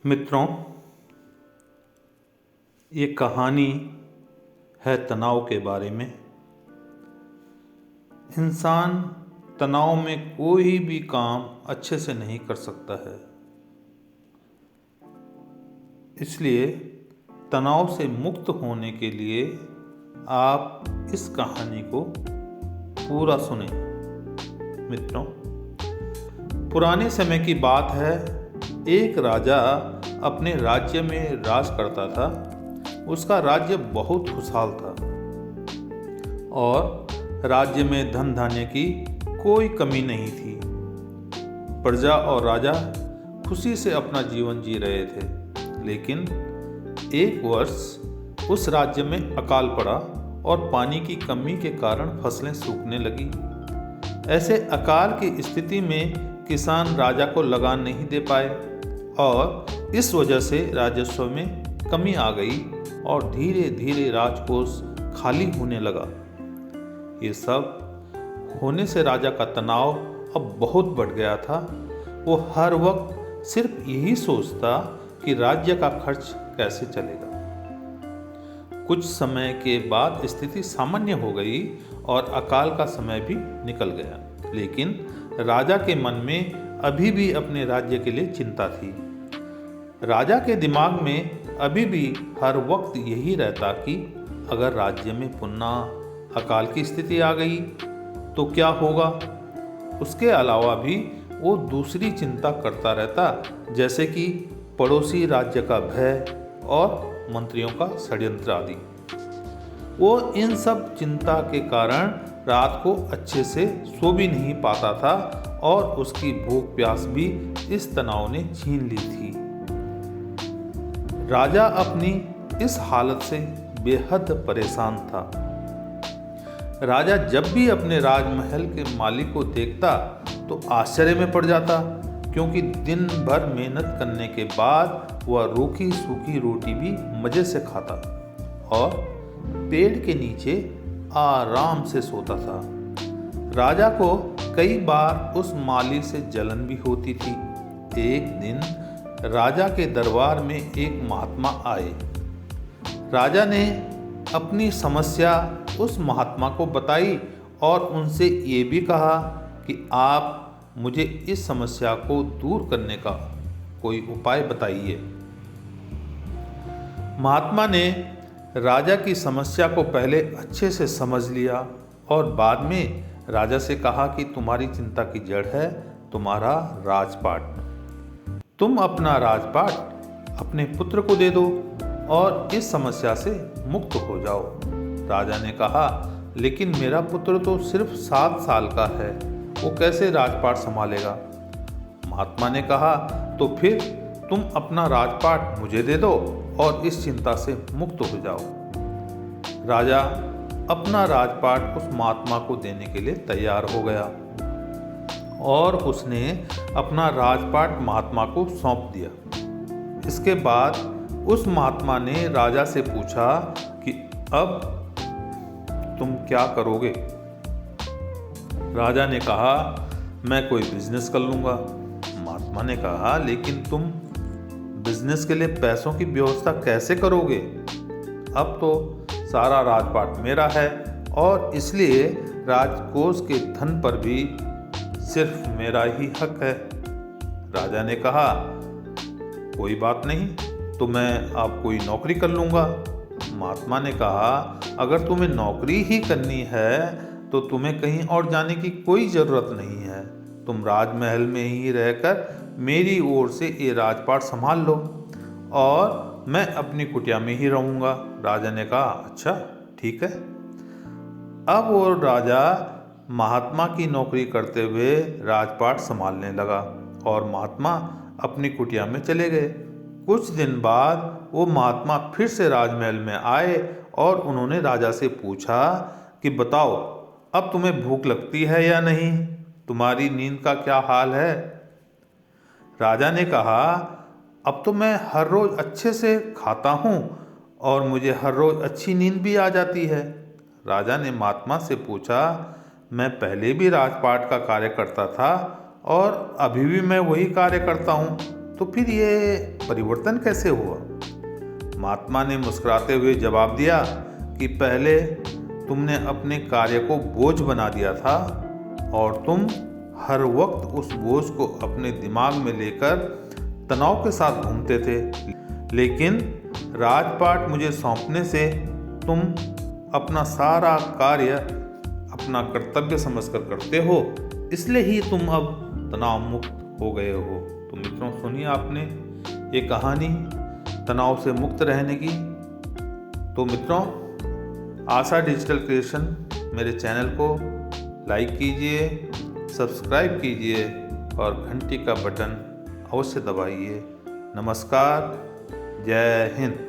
मित्रों, ये कहानी है तनाव के बारे में। इंसान तनाव में कोई भी काम अच्छे से नहीं कर सकता है। इसलिए तनाव से मुक्त होने के लिए आप इस कहानी को पूरा सुनें। मित्रों, पुराने समय की बात है। एक राजा अपने राज्य में राज करता था। उसका राज्य बहुत खुशहाल था और राज्य में धन धान्य की कोई कमी नहीं थी। प्रजा और राजा खुशी से अपना जीवन जी रहे थे। लेकिन एक वर्ष उस राज्य में अकाल पड़ा और पानी की कमी के कारण फसलें सूखने लगी। ऐसे अकाल की स्थिति में किसान राजा को लगान नहीं दे पाए और इस वजह से राजस्व में कमी आ गई और धीरे धीरे राजकोष खाली होने लगा। ये सब होने से राजा का तनाव अब बहुत बढ़ गया था। वो हर वक्त सिर्फ यही सोचता कि राज्य का खर्च कैसे चलेगा। कुछ समय के बाद स्थिति सामान्य हो गई और अकाल का समय भी निकल गया। लेकिन राजा के मन में अभी भी अपने राज्य के लिए चिंता थी। राजा के दिमाग में अभी भी हर वक्त यही रहता कि अगर राज्य में पुनः अकाल की स्थिति आ गई तो क्या होगा। उसके अलावा भी वो दूसरी चिंता करता रहता, जैसे कि पड़ोसी राज्य का भय और मंत्रियों का षड्यंत्र आदि। वो इन सब चिंता के कारण रात को अच्छे से सो भी नहीं पाता था और उसकी भूख प्यास भी इस तनाव ने छीन ली थी। राजा अपनी इस हालत से बेहद परेशान था। राजा जब भी अपने राजमहल के मालिक को देखता तो आश्चर्य में पड़ जाता, क्योंकि दिन भर मेहनत करने के बाद वह रूखी सूखी रोटी भी मजे से खाता और पेड़ के नीचे आराम से सोता था। राजा को कई बार उस माली से जलन भी होती थी। एक दिन राजा के दरबार में एक महात्मा आए। राजा ने अपनी समस्या उस महात्मा को बताई और उनसे ये भी कहा कि आप मुझे इस समस्या को दूर करने का कोई उपाय बताइए। महात्मा ने राजा की समस्या को पहले अच्छे से समझ लिया और बाद में राजा से कहा कि तुम्हारी चिंता की जड़ है तुम्हारा राजपाट। तुम अपना राजपाट अपने पुत्र को दे दो और इस समस्या से मुक्त हो जाओ। राजा ने कहा, लेकिन मेरा पुत्र तो सिर्फ 7 साल का है, वो कैसे राजपाट संभालेगा। महात्मा ने कहा, तो फिर तुम अपना राजपाट मुझे दे दो और इस चिंता से मुक्त हो जाओ। राजा अपना राजपाट उस महात्मा को देने के लिए तैयार हो गया और उसने अपना राजपाट महात्मा को सौंप दिया। इसके बाद उस महात्मा ने राजा से पूछा कि अब तुम क्या करोगे। राजा ने कहा, मैं कोई बिजनेस कर लूँगा। महात्मा ने कहा, लेकिन तुम बिजनेस के लिए पैसों की व्यवस्था कैसे करोगे। अब तो सारा राजपाट मेरा है और इसलिए राजकोष के धन पर भी सिर्फ मेरा ही हक है। राजा ने कहा, कोई बात नहीं, तो मैं अब कोई नौकरी कर लूँगा। महात्मा ने कहा, अगर तुम्हें नौकरी ही करनी है तो तुम्हें कहीं और जाने की कोई ज़रूरत नहीं है। तुम राजमहल में ही रहकर मेरी ओर से ये राजपाट संभाल लो और मैं अपनी कुटिया में ही रहूँगा। राजा ने कहा, अच्छा ठीक है। अब वो राजा महात्मा की नौकरी करते हुए राजपाट संभालने लगा और महात्मा अपनी कुटिया में चले गए। कुछ दिन बाद वो महात्मा फिर से राजमहल में आए और उन्होंने राजा से पूछा कि बताओ, अब तुम्हें भूख लगती है या नहीं, तुम्हारी नींद का क्या हाल है। राजा ने कहा, अब तो मैं हर रोज़ अच्छे से खाता हूँ और मुझे हर रोज़ अच्छी नींद भी आ जाती है। राजा ने महात्मा से पूछा, मैं पहले भी राजपाट का कार्य करता था और अभी भी मैं वही कार्य करता हूँ, तो फिर ये परिवर्तन कैसे हुआ? महात्मा ने मुस्कुराते हुए जवाब दिया कि पहले तुमने अपने कार्य को बोझ बना दिया था और तुम हर वक्त उस बोझ को अपने दिमाग में लेकर तनाव के साथ घूमते थे। लेकिन राजपाट मुझे सौंपने से तुम अपना सारा कार्य अपना कर्तव्य समझकर करते हो, इसलिए ही तुम अब तनाव मुक्त हो गए हो। तो मित्रों, सुनिए आपने ये कहानी तनाव से मुक्त रहने की। तो मित्रों, आशा डिजिटल क्रिएशन मेरे चैनल को लाइक कीजिए, सब्सक्राइब कीजिए और घंटी का बटन अवश्य दबाइए। नमस्कार, जय हिंद।